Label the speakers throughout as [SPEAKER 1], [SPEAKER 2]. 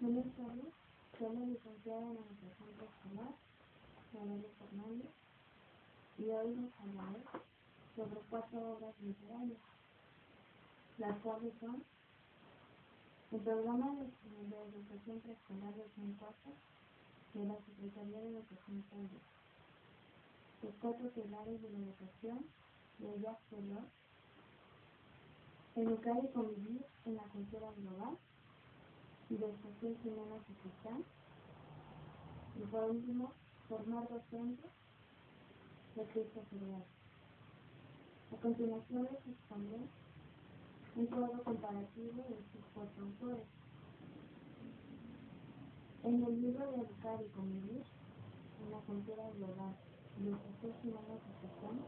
[SPEAKER 1] Buenas tardes, soy la licenciada en Educación Preescolar, María Fernández, y hoy les hablaré sobre 4 obras literarias, las cuales son el Programa de Educación Preescolar 2004 de la Secretaría de Educación Pública, Los 4 pilares de la educación de Jacques Delors, Educar y convivir en la cultura global, de José Jiménez y Cristán, y por último, Formar docentes, de Christopher Wright. A continuación les expondré un cuadro comparativo de estos 4 autores. En el libro de Educar y convivir en la cultura global, de José Jiménez y Cristán,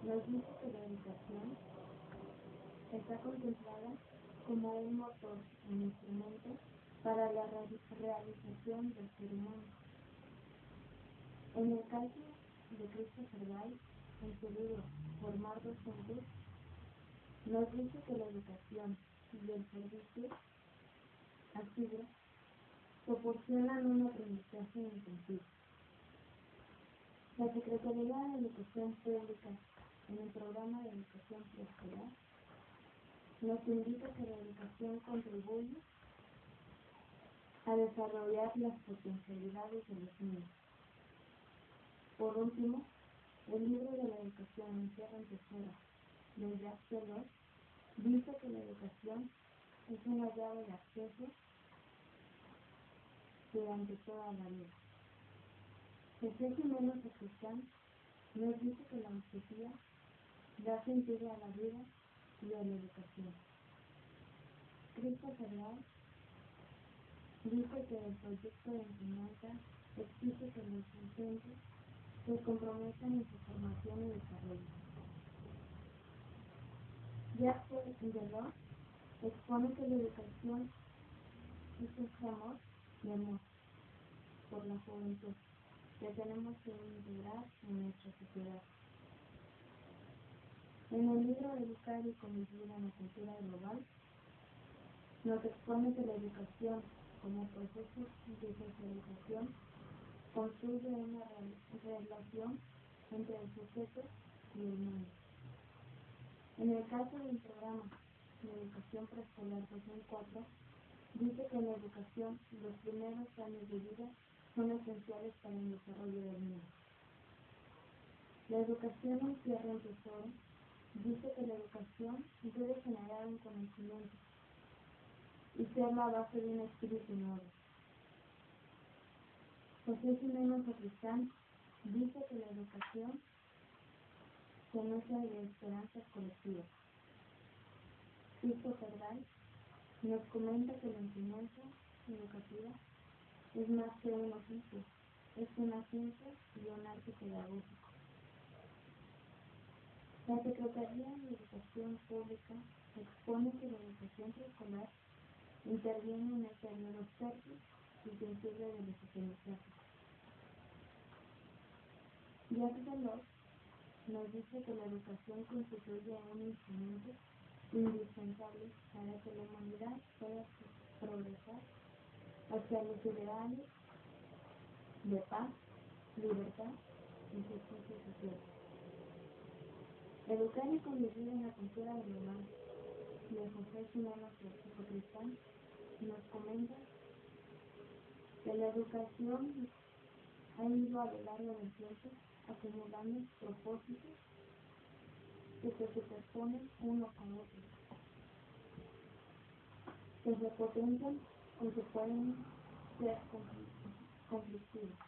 [SPEAKER 1] nos dice que la educación está contemplada como un motor, un instrumento para la realización del ser humano. En el caso de Christopher Wright, en su libro Formar docentes, nos dice que la educación y el servicio activo proporcionan un aprendizaje intensivo. La Secretaría de Educación Pública, en el Programa de Educación Preescolar, nos indica que la educación contribuye a desarrollar las potencialidades de los niños. Por último, el libro de la educación encierra en tesoro de Jacques Delors dice que la educación es una llave de acceso durante toda la vida. José Jiménez y Cristán nos dice que la utopía da sentido a la vida y a la educación. Christopher Wright dice que el proyecto de enseñanza exige que los docentes se comprometan en su formación y desarrollo. Jacques Delors expone que la educación es un clamor de amor por la juventud que tenemos que integrar en nuestra sociedad. En el libro Educar y convivir en la cultura global, nos expone que la educación como proceso de socialización construye una relación entre el sujeto y el mundo. En el caso del programa de Educación Preescolar 2004, dice que en la educación los primeros años de vida son esenciales para el desarrollo del niño. La educación encierra un tesoro. Dice que la educación debe generar un conocimiento y ser la base de un espíritu nuevo. José Jiménez y Cristán dice que la educación se nutre de esperanzas colectivas. Christopher Wright nos comenta que la enseñanza educativa es más que un oficio, es una ciencia y un arte pedagógico. La Secretaría de Educación Pública expone que la educación preescolar interviene en el periodo fértil y sensible de los aprendizajes. Jacques Delors nos dice que la educación constituye un instrumento indispensable para que la humanidad pueda progresar hacia los ideales de paz, libertad y justicia social. Educar y convivir en la cultura global de José Jiménez y Cristán nos comenta que la educación ha ido a lo largo del tiempo acumulando propósitos que se superponen unos a otros, que se potencian o que pueden ser conflictivos.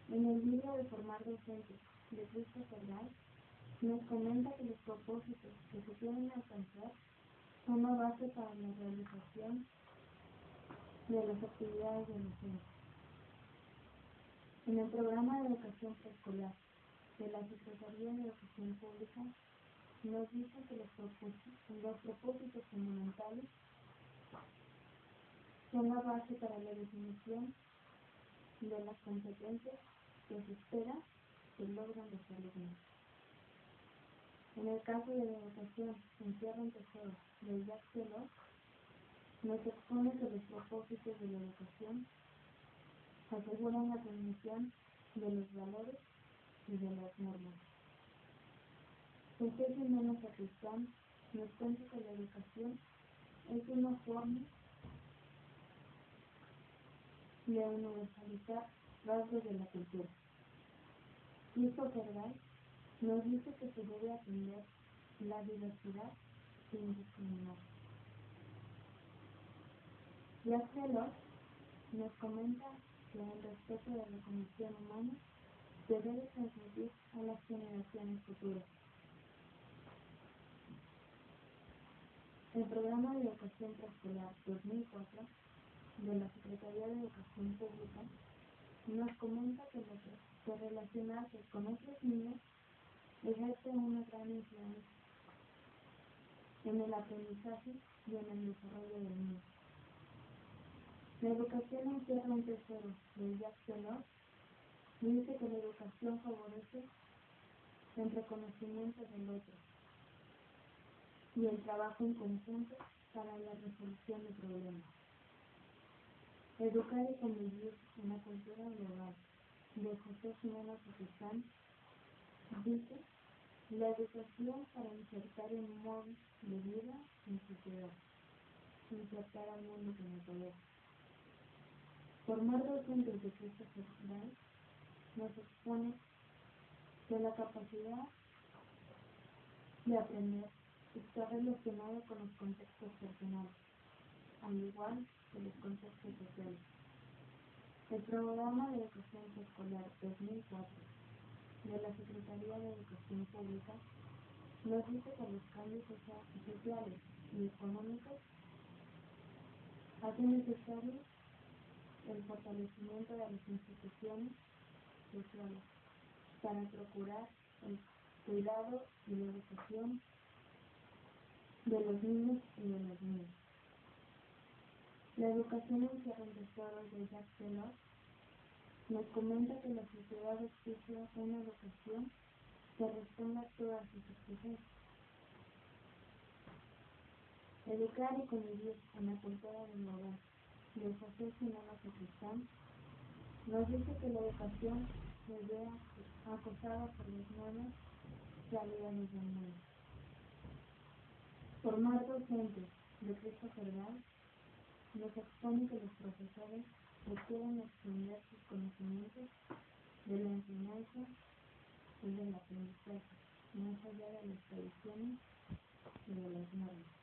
[SPEAKER 1] En el libro de Formar docentes de Christopher Wright nos comenta que los propósitos que se quieren alcanzar son la base para la realización de las actividades de docentes. En el programa de educación preescolar de la Secretaría de Educación Pública nos dice que los propósitos fundamentales son la base para la definición de las competencias que se espera que logran los alumnos. En el caso de la educación encierra un tesoro de Jacques Delors, Nos expone que los propósitos de la educación aseguran la transmisión de los valores y de las normas. José Jiménez Sacristán nos cuenta que la educación es una forma de universalizar rasgos de la cultura. Christopher Wright nos dice que se debe atender la diversidad sin discriminar. Jacques Delors nos comenta que el respeto de la condición humana se debe transmitir a las generaciones futuras. El Programa de Educación Preescolar 2004 de la Secretaría de Educación Pública nos comenta que relacionarse con otros niños ejerce una gran influencia en el aprendizaje y en el desarrollo del niño. La educación encierra un tesoro de Jacques Delors y dice que la educación favorece el reconocimiento del otro y el trabajo en conjunto para la resolución de problemas. Educar y convivir en la cultura global de José Jiménez Sacristán dice la educación para insertar un modo de vida en sociedad, insertar al mundo que nos rodea. Formar docentes de Christopher Wright nos expone que la capacidad de aprender está relacionada con los contextos personales, al igual que los contextos sociales. El Programa de Educación Preescolar 2004 de la Secretaría de Educación Pública nos dice que los cambios sociales y económicos hacen necesario el fortalecimiento de las instituciones sociales para procurar el cuidado y la educación de los niños y de las niñas. La educación encierra el tesoro de Jacques Delors nos comenta que la sociedad exige una educación que responda a todas sus exigencias. Educar y convivir en la cultura del hogar de José Jiménez Sacristán nos dice que la educación se vea acosada por las nuevas realidades del mundo. Formar docentes de Christopher Wright nos expone que los profesores requieren extender sus conocimientos de la enseñanza y del aprendizaje, más allá de las tradiciones y de las normas.